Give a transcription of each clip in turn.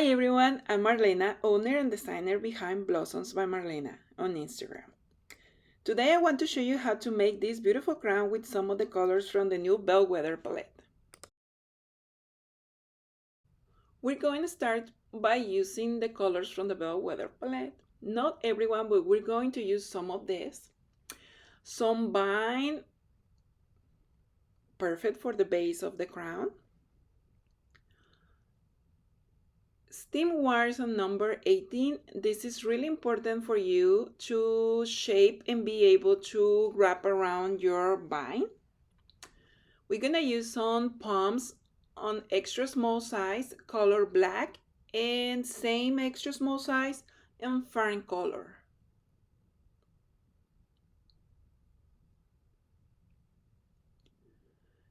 Hi everyone, I'm Marlena, owner and designer behind Blossoms by Marlena on Instagram. Today I want to show you how to make this beautiful crown with some of the colors from the new Bellwether palette. We're going to start by using the colors from the Bellwether palette. Not everyone, but we're going to use some of this. Some bind perfect for the base of the crown. Steam wires on number 18. This is really important for you to shape and be able to wrap around your vine. We're gonna use some palms on extra small size, color black, and same extra small size and fern color.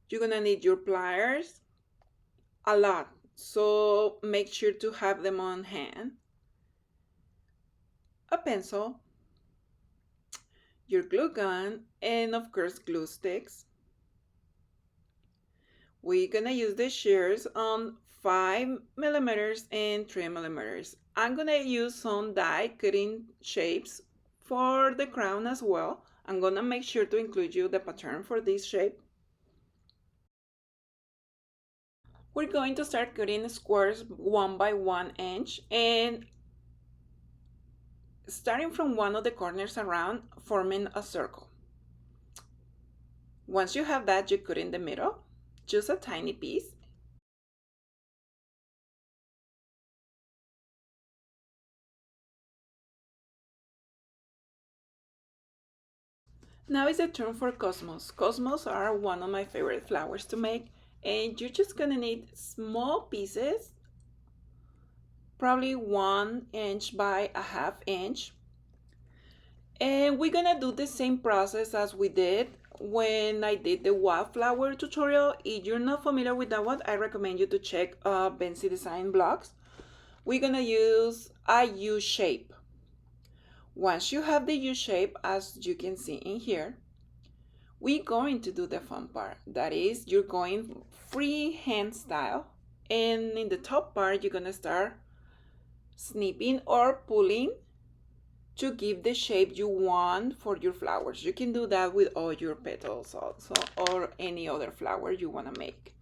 You're gonna need your pliers, a lot, so make sure to have them on hand. A pencil, your glue gun, and of course glue sticks. We're gonna use the shears on 5mm and 3mm. I'm gonna use some die cutting shapes for the crown as well. I'm gonna make sure to include you the pattern for this shape. We're going to start cutting squares 1 by 1 inch and starting from one of the corners around, forming a circle. Once you have that, you cut in the middle, just a tiny piece. Now is the turn for cosmos. Cosmos are one of my favorite flowers to make, and you're just gonna need small pieces, probably 1 inch by a half inch. And we're gonna do the same process as we did when I did the wildflower tutorial. If you're not familiar with that one, I recommend you to check Bensi Design blogs. We're gonna use a U shape. Once you have the U shape, as you can see in here, we're going to do the fun part. That is, you're going freehand style, and in the top part, you're gonna start snipping or pulling to give the shape you want for your flowers. You can do that with all your petals also, or any other flower you wanna make.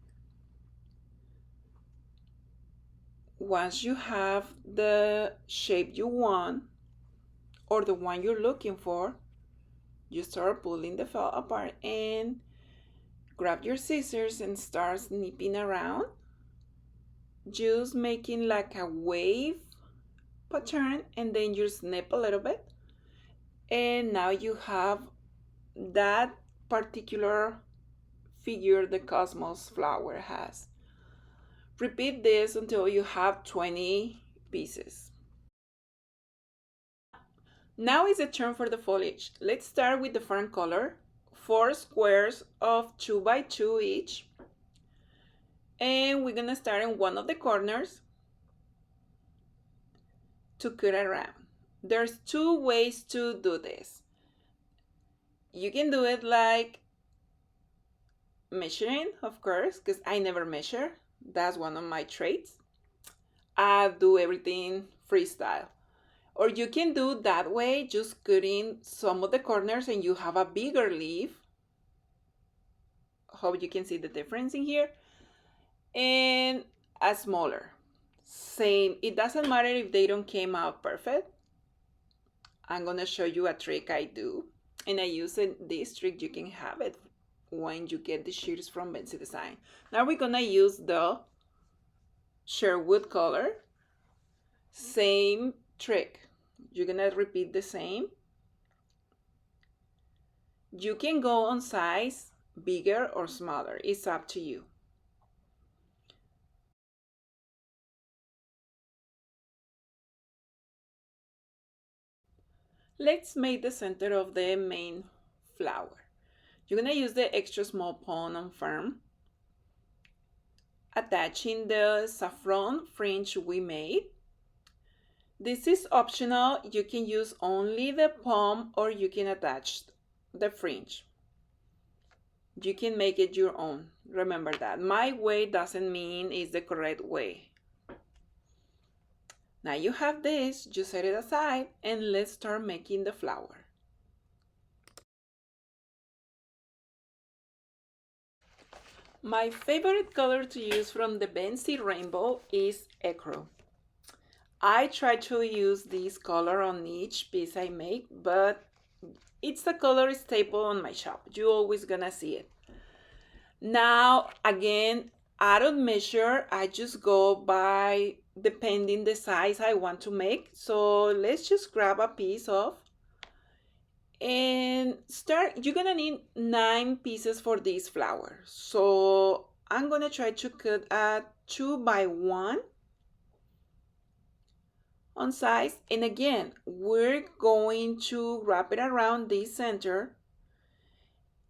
Once you have the shape you want, or the one you're looking for, you start pulling the felt apart and grab your scissors and start snipping around, just making like a wave pattern, and then you snip a little bit, and now you have that particular figure the cosmos flower has. Repeat this until you have 20 pieces. Now is the turn for the foliage. Let's start with the fern color. 4 squares of 2 by 2 each. And we're gonna start in one of the corners to cut around. There's 2 ways to do this. You can do it like measuring, of course, because I never measure. That's one of my traits. I do everything freestyle. Or you can do that way, just cutting some of the corners and you have a bigger leaf. Hope you can see the difference in here. And a smaller. Same, it doesn't matter if they don't came out perfect. I'm gonna show you a trick I do. And I use this trick, you can have it when you get the shears from Bensi Design. Now we're gonna use the Sherwood color. Same trick. You're gonna repeat the same. You can go on size bigger or smaller. It's up to you. Let's make the center of the main flower. You're gonna use the extra small pawn on fern, attaching the saffron fringe we made. This is optional. You can use only the palm or you can attach the fringe. You can make it your own. Remember that. My way doesn't mean it's the correct way. Now you have this, just set it aside and let's start making the flower. My favorite color to use from the Bensi Rainbow is Ecru. I try to use this color on each piece I make, but it's a color staple on my shop. You're always gonna see it. Now, again, I don't measure. I just go by depending the size I want to make. So let's just grab a piece of and start. You're gonna need 9 pieces for this flower. So I'm gonna try to cut a 2 by 1 on size. And again, we're going to wrap it around this center.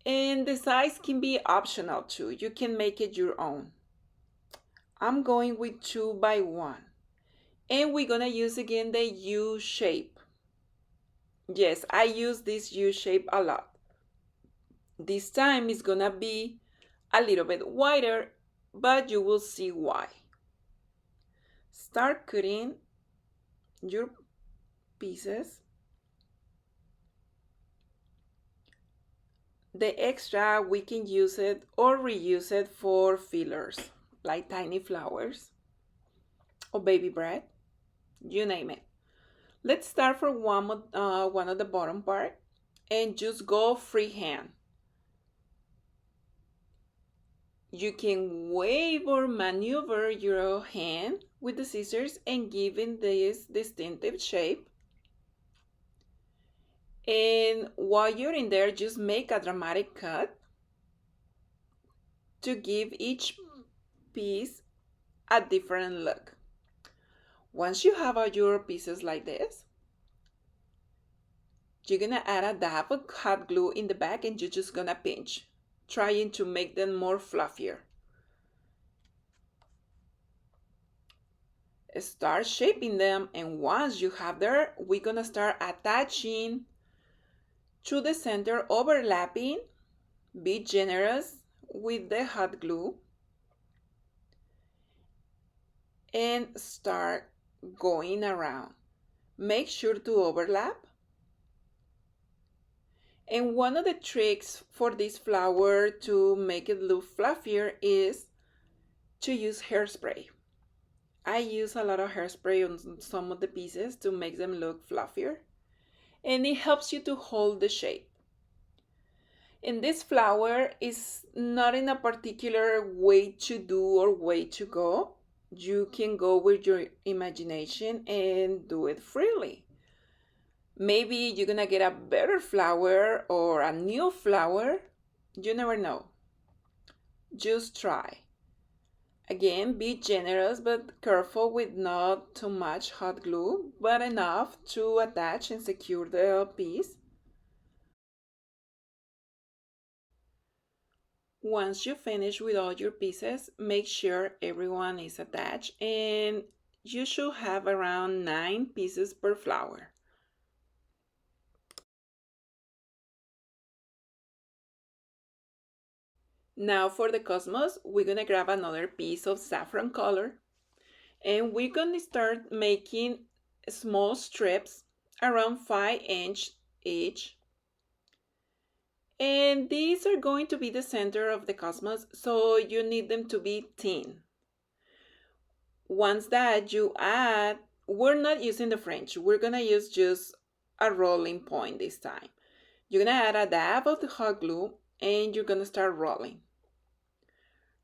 And the size can be optional too. You can make it your own. I'm going with 2 by 1. And we're gonna use again the U shape. Yes, I use this U shape a lot. This time it's gonna be a little bit wider, but you will see why. Start cutting your pieces. The extra, we can use it or reuse it for fillers, like tiny flowers or baby breath, you name it. Let's start from one of the bottom part and just go freehand. You can wave or maneuver your hand with the scissors and give it this distinctive shape. And while you're in there, just make a dramatic cut to give each piece a different look. Once you have all your pieces like this, you're gonna add a dab of hot glue in the back and you're just gonna pinch, trying to make them more fluffier. Start shaping them, and once you have there, we're gonna start attaching to the center, overlapping. Be generous with the hot glue and start going around. Make sure to overlap. And one of the tricks for this flower to make it look fluffier is to use hairspray. I use a lot of hairspray on some of the pieces to make them look fluffier, and it helps you to hold the shape. And this flower is not in a particular way to do or way to go. You can go with your imagination and do it freely. Maybe you're gonna get a better flower or a new flower. You never know. Just try. Again, be generous but careful with not too much hot glue, but enough to attach and secure the piece. Once you finish with all your pieces, make sure everyone is attached, and you should have around 9 pieces per flower. Now for the cosmos, we're gonna grab another piece of saffron color and we're gonna start making small strips around 5" each. And these are going to be the center of the cosmos, so you need them to be thin. Once that you add, we're not using the French, we're gonna use just a rolling point this time. You're gonna add a dab of the hot glue and you're gonna start rolling.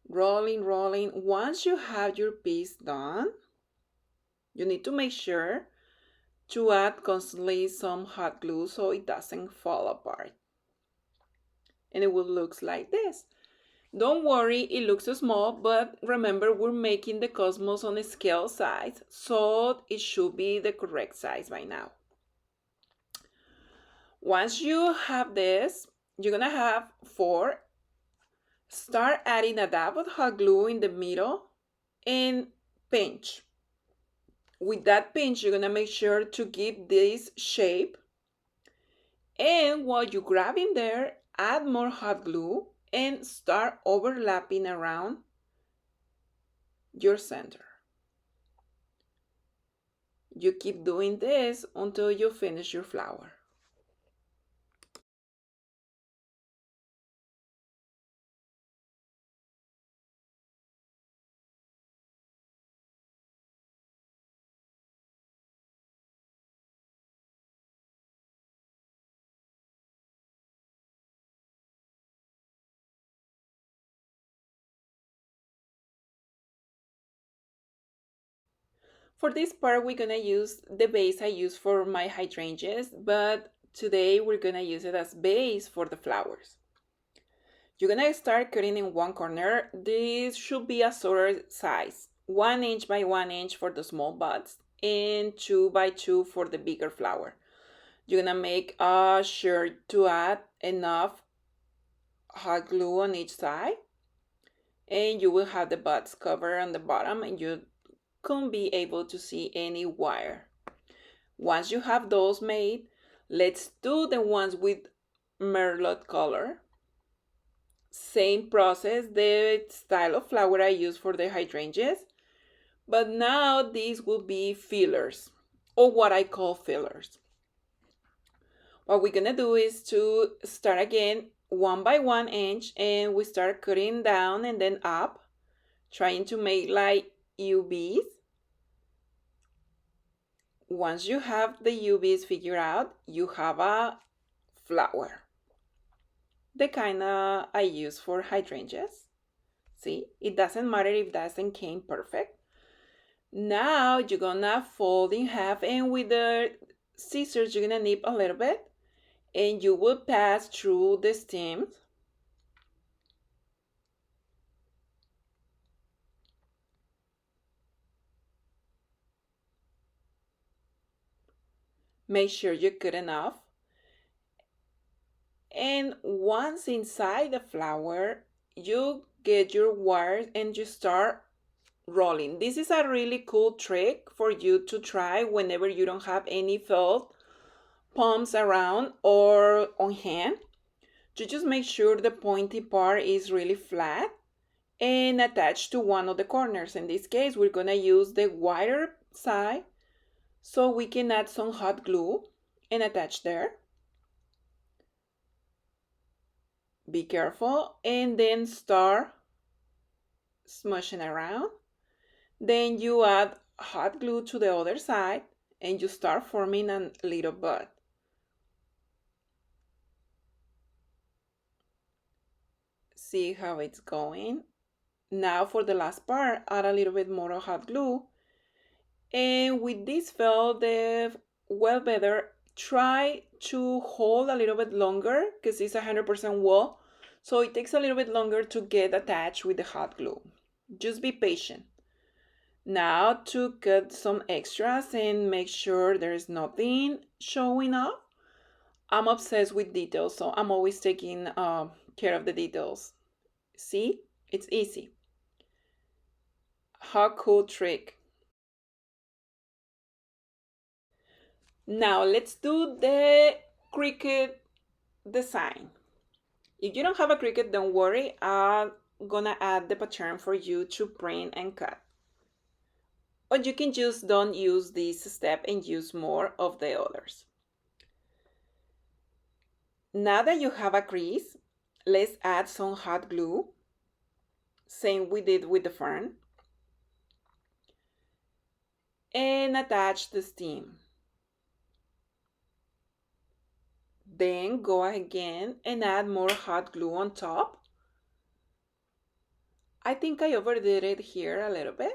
Rolling, rolling. Once you have your piece done, you need to make sure to add constantly some hot glue so it doesn't fall apart. And it will look like this. Don't worry, it looks small, but remember we're making the cosmos on a scale size, so it should be the correct size by now. Once you have this, you're gonna have 4. Start adding a dab of hot glue in the middle and pinch. With that pinch, you're gonna make sure to give this shape. And while you're grabbing there, add more hot glue and start overlapping around your center. You keep doing this until you finish your flower. For this part, we're gonna use the base I use for my hydrangeas, but today we're gonna use it as base for the flowers. You're gonna start cutting in one corner. This should be a sort of size, 1 inch by 1 inch for the small buds and 2 by 2 for the bigger flower. You're gonna make sure to add enough hot glue on each side, and you will have the buds covered on the bottom and you couldn't be able to see any wire. Once you have those made, let's do the ones with merlot color. Same process, the style of flower I use for the hydrangeas, but now these will be fillers, or what I call fillers. What we're gonna do is to start again 1 by 1 inch, and we start cutting down and then up, trying to make like UVs. Once you have the UVs figured out, you have a flower. The kind I use for hydrangeas. See, it doesn't matter if doesn't came perfect. Now you're gonna fold in half, and with the scissors you're gonna nip a little bit, and you will pass through the stems. Make sure you cut enough. And once inside the flower, you get your wires and you start rolling. This is a really cool trick for you to try whenever you don't have any felt palms around or on hand. You just make sure the pointy part is really flat and attached to one of the corners. In this case, we're gonna use the wider side, so we can add some hot glue and attach there. Be careful, and then start smushing around. Then you add hot glue to the other side and you start forming a little bud. See how it's going? Now for the last part, add a little bit more hot glue. And with this felt, the well better, try to hold a little bit longer because it's 100% wool. So it takes a little bit longer to get attached with the hot glue. Just be patient. Now to cut some extras and make sure there's nothing showing up. I'm obsessed with details, so I'm always taking care of the details. See, it's easy. How cool trick. Now let's do the cricket design. If you don't have a cricket, don't worry. I'm gonna add the pattern for you to print and cut. Or you can just don't use this step and use more of the others. Now that you have a crease, let's add some hot glue. Same we did with the fern. And attach the stem. Then go again and add more hot glue on top. I think I overdid it here a little bit.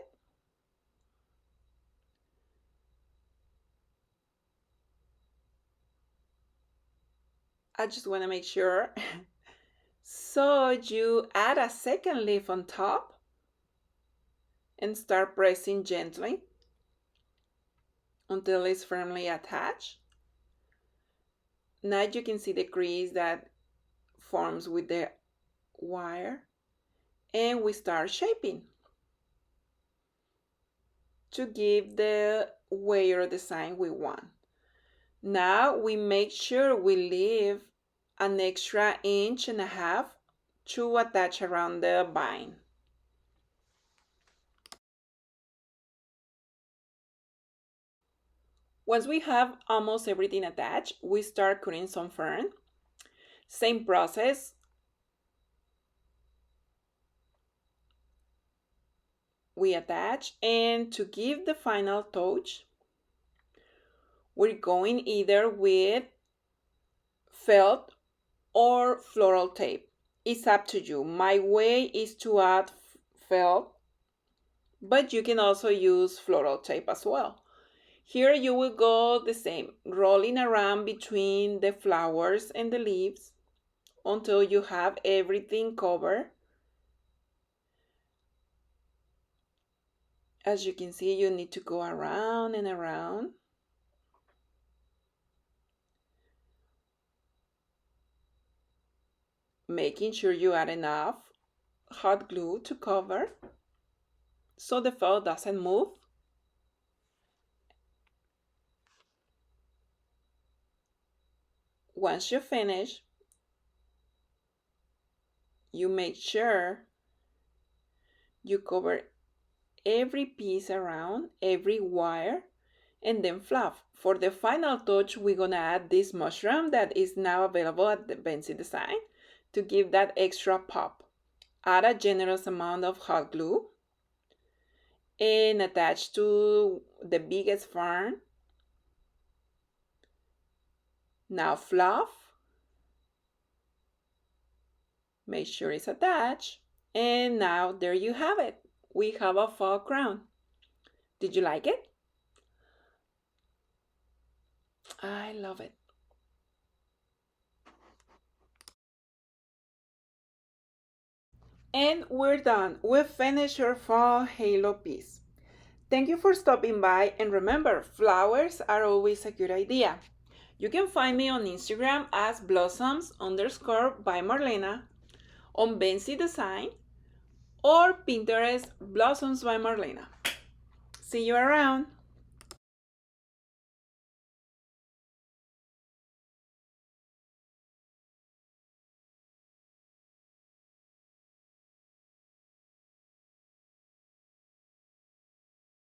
I just want to make sure. So you add a second leaf on top and start pressing gently until it's firmly attached. Now you can see the crease that forms with the wire, and we start shaping to give the way or design we want. Now we make sure we leave an extra 1.5 inches to attach around the vine. Once we have almost everything attached, we start cutting some fern. Same process. We attach, and to give the final touch, we're going either with felt or floral tape. It's up to you. My way is to add felt, but you can also use floral tape as well. Here you will go the same, rolling around between the flowers and the leaves until you have everything covered. As you can see, you need to go around and around. Making sure you add enough hot glue to cover so the felt doesn't move. Once you finish, you make sure you cover every piece around, every wire, and then fluff. For the final touch, we're gonna add this mushroom that is now available at the Bensi Design to give that extra pop. Add a generous amount of hot glue and attach to the biggest fern. Now fluff. Make sure it's attached. And now there you have it. We have a fall crown. Did you like it? I love it. And we're done. We've finished your fall halo piece. Thank you for stopping by, and remember, flowers are always a good idea. You can find me on Instagram as blossoms_by Marlena, on Bensi Design, or Pinterest Blossoms by Marlena. See you around.